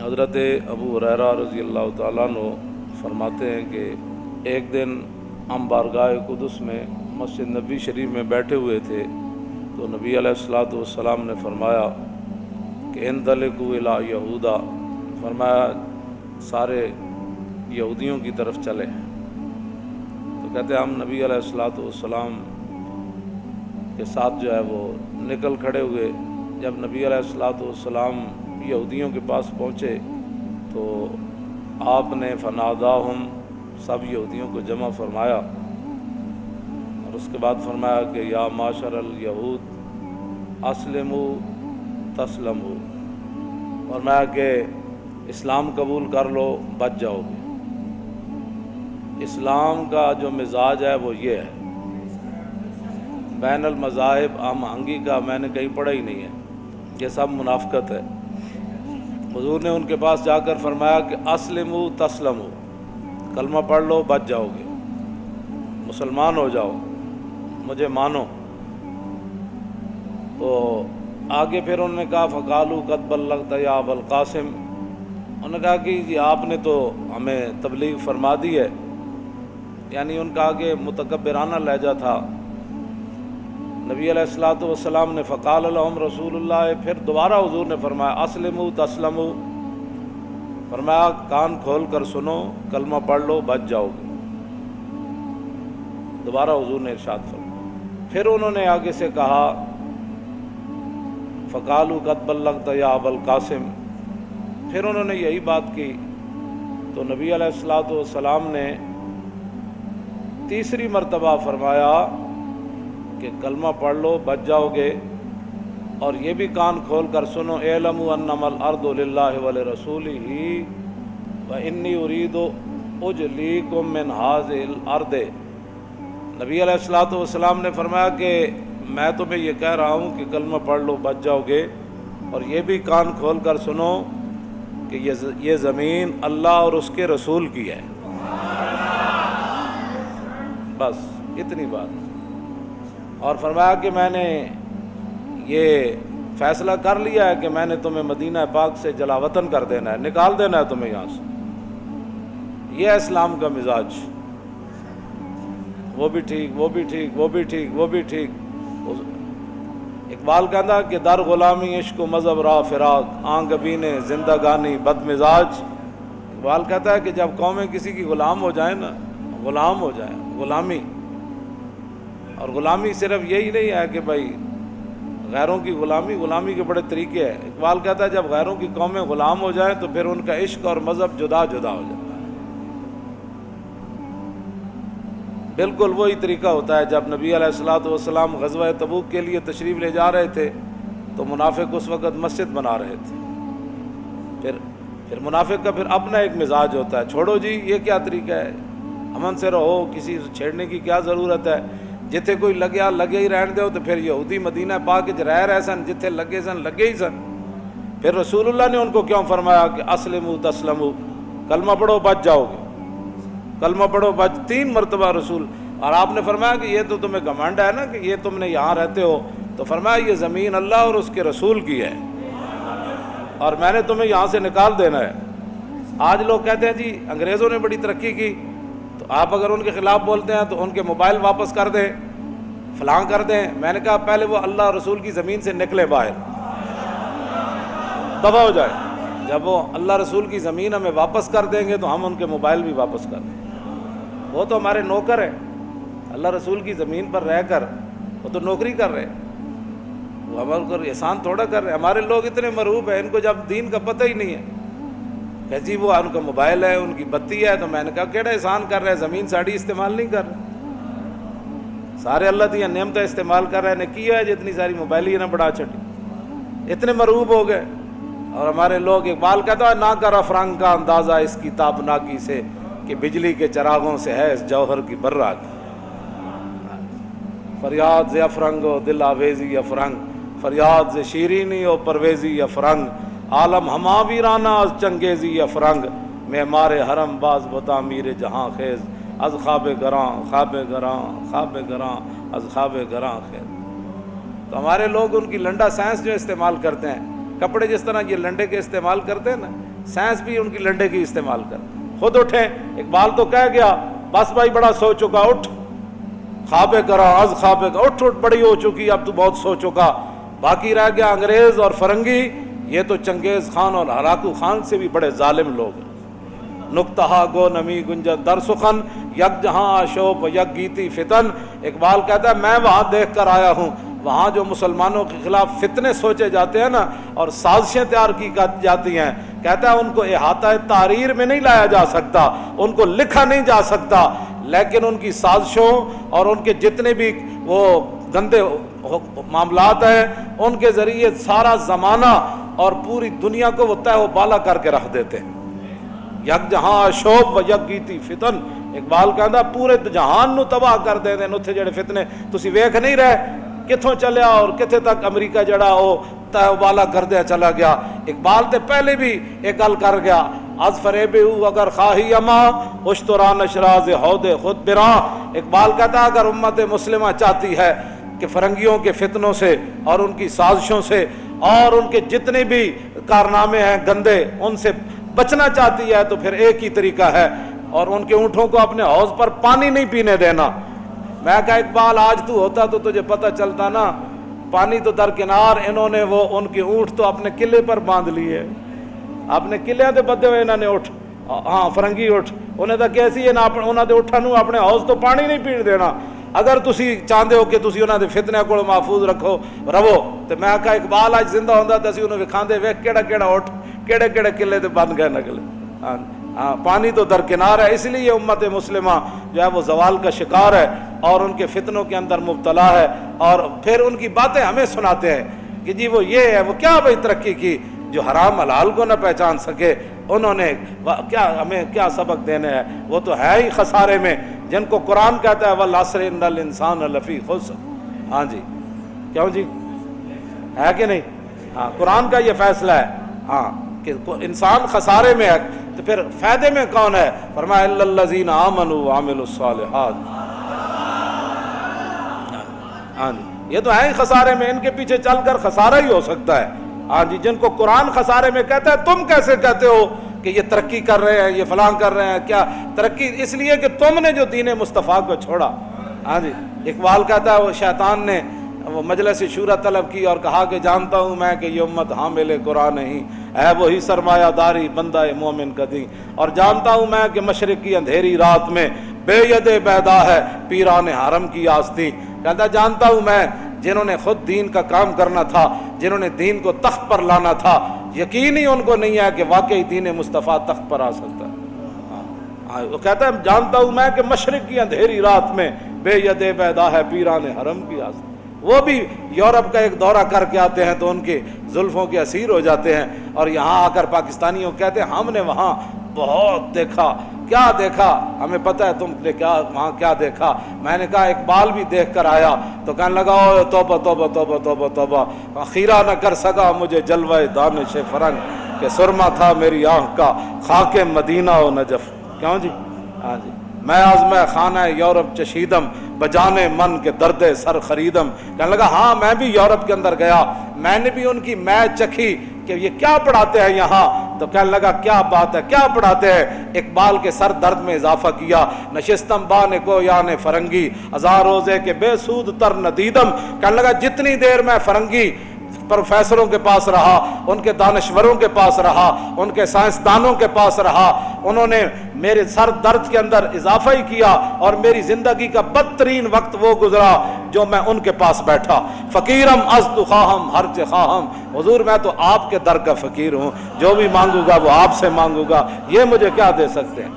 حضرت ابو ہریرہ رضی اللہ تعالیٰ عنہ فرماتے ہیں کہ ایک دن ہم بارگاہ قدس میں مسجد نبی شریف میں بیٹھے ہوئے تھے تو نبی علیہ الصلوۃ والسلام نے فرمایا کہ انطلقوا الی یہودا، فرمایا سارے یہودیوں کی طرف چلے۔ تو کہتے ہیں ہم نبی علیہ الصلوۃ والسلام کے ساتھ جو ہے وہ نکل کھڑے ہوئے۔ جب نبی علیہ الصلوۃ والسلام یہودیوں کے پاس پہنچے تو آپ نے فناداہم، سب یہودیوں کو جمع فرمایا اور اس کے بعد فرمایا کہ یا معاشر الیہود اسلموا تسلموا، فرمایا کہ اسلام قبول کر لو بچ جاؤ گے۔ اسلام کا جو مزاج ہے وہ یہ ہے، بین المذاہب ہم آہنگی کا میں نے کہیں پڑھا ہی نہیں ہے، یہ سب منافقت ہے۔ حضور نے ان کے پاس جا کر فرمایا کہ اسلموا تسلموا، کلمہ پڑھ لو بچ جاؤ گے، مسلمان ہو جاؤ، مجھے مانو۔ تو آگے پھر انہوں نے کہا فقالوا قد بلغت یا ابا القاسم، انہوں نے کہا کہ جی آپ نے تو ہمیں تبلیغ فرما دی ہے، یعنی ان کا آگے متکبرانہ لہجہ تھا۔ نبی علیہ الصلوۃ والسلام نے فقال لهم رسول اللہ، پھر دوبارہ حضور نے فرمایا اسلموا تسلموا، فرمایا کان کھول کر سنو، کلمہ پڑھ لو بچ جاؤ گے۔ دوبارہ حضور نے ارشاد فرمایا۔ پھر انہوں نے آگے سے کہا فقالوا قد بلغت یا ابا القاسم، پھر انہوں نے یہی بات کی تو نبی علیہ الصلوۃ والسلام نے تیسری مرتبہ فرمایا کہ کلمہ پڑھ لو بچ جاؤ گے، اور یہ بھی کان کھول کر سنو اعلموا انما الارض للہ ولرسولہ وانی ارید اجلیکم من هذه الارض۔ نبی علیہ الصلوۃ والسلام نے فرمایا کہ میں تمہیں یہ کہہ رہا ہوں کہ کلمہ پڑھ لو بچ جاؤ گے، اور یہ بھی کان کھول کر سنو کہ یہ زمین اللہ اور اس کے رسول کی ہے۔ بس اتنی بات۔ اور فرمایا کہ میں نے یہ فیصلہ کر لیا ہے کہ میں نے تمہیں مدینہ پاک سے جلا وطن کر دینا ہے، نکال دینا ہے تمہیں یہاں سے۔ یہ ہے اسلام کا مزاج، وہ بھی ٹھیک، وہ بھی ٹھیک، وہ بھی ٹھیک، وہ بھی ٹھیک۔ اقبال کہتا کہ در غلامی عشق و مذہب را فراق، آنگبین زندگانی بد مزاج۔ اقبال کہتا ہے کہ جب قومیں کسی کی غلام ہو جائیں نا، غلام ہو جائیں، غلامی، اور غلامی صرف یہی نہیں ہے کہ بھائی غیروں کی غلامی کے بڑے طریقے ہیں۔ اقبال کہتا ہے جب غیروں کی قومیں غلام ہو جائیں تو پھر ان کا عشق اور مذہب جدا جدا ہو جائے۔ بالکل وہی طریقہ ہوتا ہے جب نبی علیہ الصلوۃ والسلام غزوہ تبوک کے لیے تشریف لے جا رہے تھے تو منافق اس وقت مسجد بنا رہے تھے۔ پھر منافق کا پھر اپنا ایک مزاج ہوتا ہے، چھوڑو جی یہ کیا طریقہ ہے، امن سے رہو، کسی سے چھیڑنے کی کیا ضرورت ہے، جتھے کوئی لگیا لگے ہی رہن دو۔ تو پھر یہودی مدینہ پاک رہ رہے سن، جتھے لگے سن لگے ہی سن۔ پھر رسول اللہ نے ان کو کیوں فرمایا کہ اسلموا تسلموا، کلمہ پڑھو بچ جاؤ گے، کلمہ پڑھو بچ، 3 مرتبہ رسول۔ اور آپ نے فرمایا کہ یہ تو تمہیں گھمنڈ ہے نا کہ یہ تم نے یہاں رہتے ہو، تو فرمایا یہ زمین اللہ اور اس کے رسول کی ہے اور میں نے تمہیں یہاں سے نکال دینا ہے۔ آج لوگ کہتے ہیں جی انگریزوں نے بڑی ترقی کی، تو آپ اگر ان کے خلاف بولتے ہیں تو ان کے موبائل واپس کر دیں، فلاں کر دیں۔ میں نے کہا پہلے وہ اللہ اور رسول کی زمین سے نکلے باہر، دفع ہو جائے۔ جب وہ اللہ رسول کی زمین ہمیں واپس کر دیں گے تو ہم ان کے موبائل بھی واپس کر دیں گے۔ وہ تو ہمارے نوکر ہیں، اللہ رسول کی زمین پر رہ کر وہ تو نوکری کر رہے ہیں، وہ ہمارے کو احسان تھوڑا کر رہے ہیں۔ ہمارے لوگ اتنے مرعوب ہیں، ان کو جب دین کا پتہ ہی نہیں ہے کہ جی وہ ان کا موبائل ہے، ان کی بتی ہے، تو میں نے کہا کیڑا احسان کر رہے ہیں، زمین ساڑی استعمال نہیں کر رہے، سارے اللہ دیا نعمتیں استعمال کر رہے ہیں، کیا ہے جتنی ساری موبائل ہی نہ بڑھا چھٹی، اتنے مرعوب ہو گئے۔ اور ہمارے لوگ، اقبال کہتا ہے نہ کر افرنگ کا اندازہ اس کی تابناکی سے کہ بجلی کے چراغوں سے ہے اس جوہر کی براق۔ فریاد ز افرنگ و دل آویزی افرنگ، فریاد ز شیرینی و پرویزی افرنگ، عالم ہما ویرانہ از چنگیزی افرنگ، معمار حرم باز بتا میر جہاں خیز، از خواب گراں خواب گراں خواب گراں از خواب گراں خیز۔ تو ہمارے لوگ ان کی لنڈا سائنس جو استعمال کرتے ہیں، کپڑے جس طرح یہ لنڈے کے استعمال کرتے ہیں نا، سائنس بھی ان کی لنڈے کی استعمال کر. خود اٹھیں. اقبال تو کہہ گیا بس بھائی بڑا سو چکا, اٹھ خواب کرا از خواب کا, اٹھ بڑی ہو چکی اب تو بہت سو چکا. باقی رہ گیا انگریز اور فرنگی, یہ تو چنگیز خان اور ہلاکو خان سے بھی بڑے ظالم لوگ ہیں. نقطہ گو نمی گنجن در سخن یک جہاں آشوب یک گیتی فتن. اقبال کہتا ہے میں وہاں دیکھ کر آیا ہوں, وہاں جو مسلمانوں کے خلاف فتنے سوچے جاتے ہیں نا اور سازشیں تیار کی جاتی ہیں, کہتا ہے ان کو احاطہ تحریر میں نہیں لایا جا سکتا, ان کو لکھا نہیں جا سکتا, لیکن ان کی سازشوں اور ان کے جتنے بھی وہ گندے معاملات ہیں ان کے ذریعے سارا زمانہ اور پوری دنیا کو وہ تہ و بالا کر کے رکھ دیتے ہیں. یک جہاں شوب و یک گیتی فتن. اقبال کہندا پورے جہان نو تباہ کر دے دے اتھے جڑے فتنے تسی ویکھ نہیں رہے کتھوں چلیا اور کتھے تک امریکہ جڑا او تہ و بالا کر دیا چلا گیا. اقبال تے پہلے بھی ایک گل کر گیا از فریب او اگر خواہی اما اشتران اشراز حود خود براں. اقبال کہتا اگر امت مسلمہ چاہتی ہے کہ فرنگیوں کے فتنوں سے اور ان کی سازشوں سے اور ان کے جتنے بھی کارنامے ہیں گندے ان سے بچنا چاہتی ہے تو پھر ایک ہی طریقہ ہے, اور ان کے اونٹوں کو اپنے حوض پر پانی نہیں پینے دینا. میں کہا اقبال آج تو ہوتا تو تجھے پتہ چلتا نا, پانی تو درکنار, انہوں نے وہ ان کے اونٹ تو اپنے قلعے پر باندھ لیے, اپنے قلعے تے بدے ہوئے انہوں نے اٹھ, ہاں فرنگی اٹھ انہیں تو کیسی ہے نا انہوں نے اٹھا نو اپنے حوض تو پانی نہیں پین دینا. اگر تسی چاہتے ہو کہ تسی انہوں نے فتنے کو محفوظ رکھو رہو تو میں کہا اقبال آج زندہ ہوندہ تو اسی انہوں نے کھاندے ویک کیڑا کیڑا اٹھ کیڑے کیڑے قلعے تے بند گئے نکلے. ہاں پانی تو درکنار ہے, اس لیے امت مسلمہ جو ہے وہ زوال کا شکار ہے اور ان کے فتنوں کے اندر مبتلا ہے, اور پھر ان کی باتیں ہمیں سناتے ہیں کہ جی وہ یہ ہے وہ کیا بھائی ترقی کی جو حرام حلال کو نہ پہچان سکے, انہوں نے کیا ہمیں کیا سبق دینے ہیں, وہ تو ہے ہی خسارے میں جن کو قرآن کہتا ہے والعصر ان الانسان لفی خسر. ہاں جی کیوں جی ہے کہ نہیں, ہاں قرآن کا یہ فیصلہ ہے ہاں کہ انسان خسارے میں ہے, تو پھر فائدے میں کون ہے؟ فرمایا الا الذین آمنوا وعملوا الصالحات. ہاں جی یہ تو ہے ہی خسارے میں, ان کے پیچھے چل کر خسارہ ہی ہو سکتا ہے. ہاں جی جن کو قرآن خسارے میں کہتا ہے تم کیسے کہتے ہو کہ یہ ترقی کر رہے ہیں یہ فلاں کر رہے ہیں, کیا ترقی اس لیے کہ تم نے جو دین مصطفیٰ کو چھوڑا. ہاں جی اقبال کہتا ہے وہ شیطان نے وہ مجلس شورا طلب کی اور کہا کہ جانتا ہوں میں کہ یہ امت حامل قرآن نہیں ہے وہی سرمایہ داری بندہ مومن کا دین, اور جانتا ہوں میں کہ مشرق کی اندھیری رات میں بے ید بیدا ہے پیران حرم کی آستین. کہتا جانتا ہوں میں جنہوں نے خود دین کا کام کرنا تھا, جنہوں نے دین کو تخت پر لانا تھا, یقین ہی ان کو نہیں ہے کہ واقعی دین مصطفیٰ تخت پر آ سکتا ہے. وہ کہتا ہے جانتا ہوں میں کہ مشرق کی اندھیری رات میں بے ید بیدا ہے پیران حرم کی آستین. وہ بھی یورپ کا ایک دورہ کر کے آتے ہیں تو ان کے زلفوں کے اسیر ہو جاتے ہیں, اور یہاں آ کر پاکستانیوں کہتے ہیں ہم نے وہاں بہت دیکھا. کیا دیکھا ہمیں پتہ ہے تم نے کیا وہاں کیا دیکھا. میں نے کہا اقبال بھی دیکھ کر آیا تو کہنے لگا او توبہ توبہ توبہ توبہ توبہ, خیرہ نہ کر سکا مجھے جلوہ دانش فرنگ کہ سرما تھا میری آنکھ کا خاک مدینہ و نجف. کیوں جی ہاں جی میں آزمہ خانہ یورپ چشیدم بجانے من کے درد سر خریدم. کہنے لگا ہاں میں بھی یورپ کے اندر گیا, میں نے بھی ان کی میچ چکھی کہ یہ کیا پڑھاتے ہیں یہاں. تو کہنے لگا کیا بات ہے کیا پڑھاتے ہیں. اقبال کے سر درد میں اضافہ کیا نشستم بانے کو یانے فرنگی ہزار روزے کے بے سود تر ندیدم. کہنے لگا جتنی دیر میں فرنگی پروفیسروں کے پاس رہا, ان کے دانشوروں کے پاس رہا, ان کے سائنسدانوں کے پاس رہا, انہوں نے میرے سر درد کے اندر اضافہ ہی کیا, اور میری زندگی کا بدترین وقت وہ گزرا جو میں ان کے پاس بیٹھا. فقیرم از تو خواہم ہر چہ خواہم, حضور میں تو آپ کے در کا فقیر ہوں, جو بھی مانگوں گا وہ آپ سے مانگوں گا, یہ مجھے کیا دے سکتے ہیں.